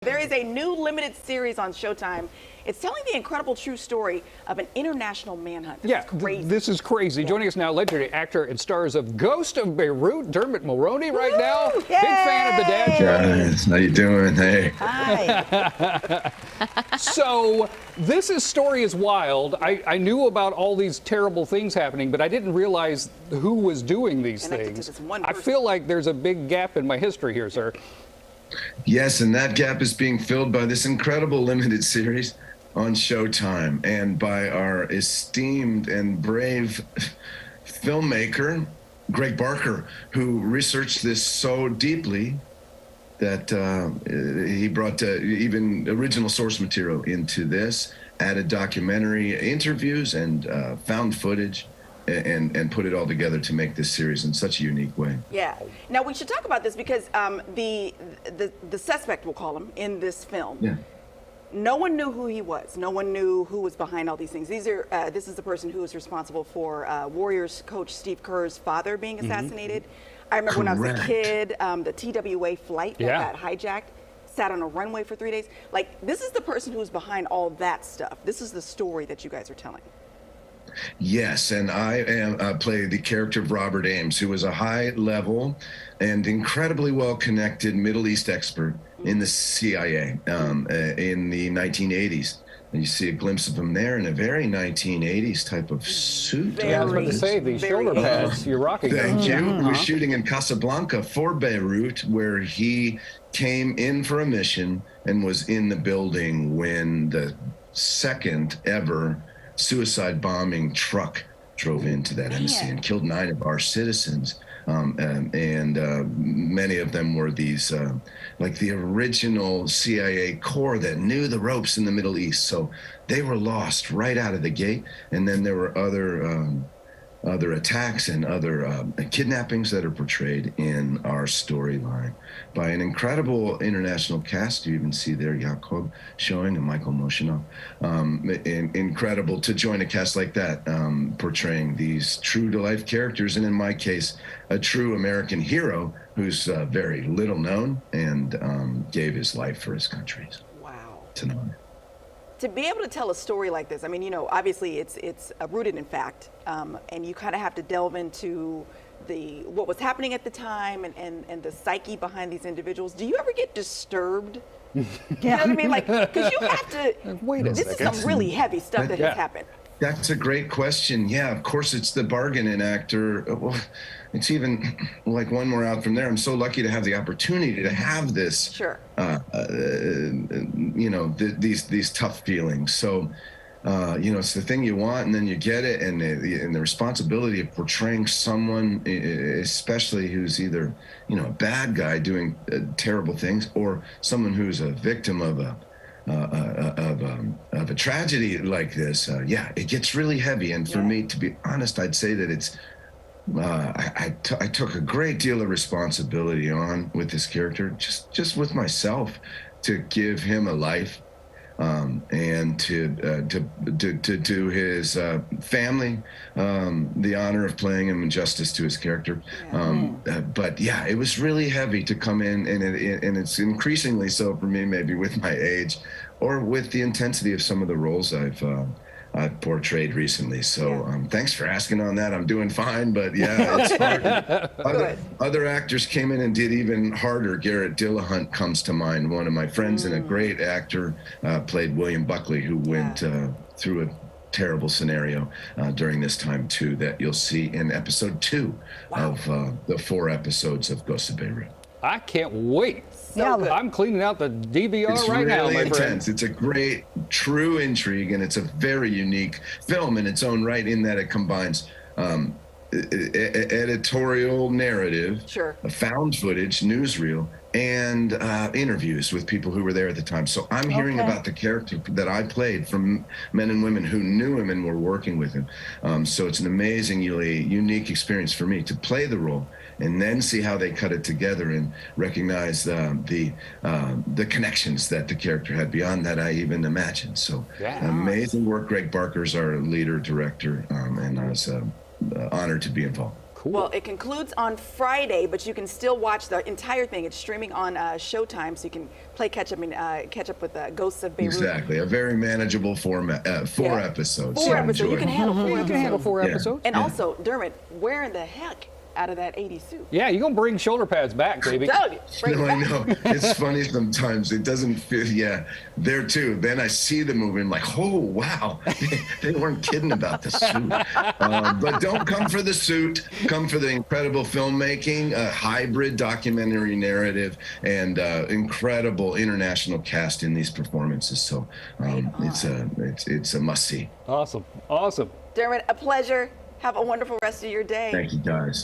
There is a new limited series on Showtime. It's telling the incredible true story of an international manhunt. This is crazy. Joining us now, legendary actor and stars of Ghost of Beirut, Dermot Mulroney right now. Yay! Big fan of the Dad Show. Guys, how you doing? Hey. Hi. So this story is wild. I knew about all these terrible things happening, but I didn't realize who was doing these things. I feel like there's a big gap in my history here, sir. Yes, and that gap is being filled by this incredible limited series on Showtime and by our esteemed and brave filmmaker, Greg Barker, who researched this so deeply that he brought even original source material into this, added documentary interviews and found footage, and put it all together to make this series in such a unique way. Yeah. Now we should talk about this because the suspect, we'll call him, in this film. Yeah. No one knew who he was. No one knew who was behind all these things. These are this is the person who was responsible for Warriors coach Steve Kerr's father being assassinated. I remember when I was a kid, the TWA flight that got hijacked, sat on a runway for 3 days. Like, this is the person who's behind all that stuff. This is the story that you guys are telling. Yes, and I play the character of Robert Ames, who was a high-level and incredibly well-connected Middle East expert in the CIA in the 1980s. And you see a glimpse of him there in a very 1980s type of suit. I was about to say, the shoulder pads you're rocking. Thank you. We're shooting in Casablanca for Beirut, where he came in for a mission and was in the building when the second ever suicide bombing truck drove into that embassy and killed 9 of our citizens. Many of them were these, like the original CIA core that knew the ropes in the Middle East. So they were lost right out of the gate. And then there were other attacks and other kidnappings that are portrayed in our storyline by an incredible international cast. You even see there Jakob showing and Michael Moshinov. Incredible to join a cast like that, portraying these true-to-life characters, and in my case, a true American hero who's very little known and gave his life for his country. Wow. It's an honor. To be able to tell a story like this, I mean, you know, obviously it's rooted in fact, and you kind of have to delve into what was happening at the time and the psyche behind these individuals. Do you ever get disturbed? You know what I mean? Like, because you have to, wait a this second. is some really heavy stuff that has happened. That's a great question. Yeah, of course, it's the bargain in actor. Well, it's even like one more out from there. I'm so lucky to have the opportunity to have this, you know, these tough feelings. So, you know, it's the thing you want, and then you get it, and the responsibility of portraying someone, especially who's either, you know, a bad guy doing terrible things, or someone who's a victim of a tragedy like this. Yeah, it gets really heavy. And for me, to be honest, I'd say that it's, I took a great deal of responsibility on with this character, just with myself, to give him a life, and to his family the honor of playing him and justice to his character. But yeah, it was really heavy to come in, and it's increasingly so for me, maybe with my age or with the intensity of some of the roles I've portrayed recently. So thanks for asking on that. I'm doing fine, but yeah, it's hard. Other actors came in and did even harder. Garrett Dillahunt comes to mind. One of my friends and a great actor played William Buckley, who went through a terrible scenario during this time too, that you'll see in episode 2 of the 4 episodes of Ghost of Beirut. I can't wait. I'm cleaning out the DVR right now, my friend. It's really intense. It's a great, true intrigue, and it's a very unique film in its own right, in that it combines editorial narrative, found footage, newsreel, and interviews with people who were there at the time. So I'm hearing about the character that I played from men and women who knew him and were working with him. So it's an amazingly unique experience for me to play the role and then see how they cut it together and recognize the connections that the character had beyond that I even imagined. So amazing work. Greg Barker's our leader director, and I was honored to be involved. Cool. Well, it concludes on Friday, but you can still watch the entire thing. It's streaming on Showtime, so you can play catch up with Ghosts of Beirut. Exactly, a very manageable format. 4 episodes. Four episodes. You can handle 4 You episodes. can handle 4 episodes. And also, Dermot, where in the heck out of that 80 suit? Yeah, you're going to bring shoulder pads back, baby. Doug, bring No, it I back. know. It's funny sometimes. It doesn't fit. Yeah, there too. Then I see the movie. I'm like, oh, wow. They weren't kidding about the suit. But don't come for the suit. Come for the incredible filmmaking, hybrid documentary narrative, and incredible international cast in these performances. So it's a must-see. Awesome. Awesome. Dermot, a pleasure. Have a wonderful rest of your day. Thank you, guys.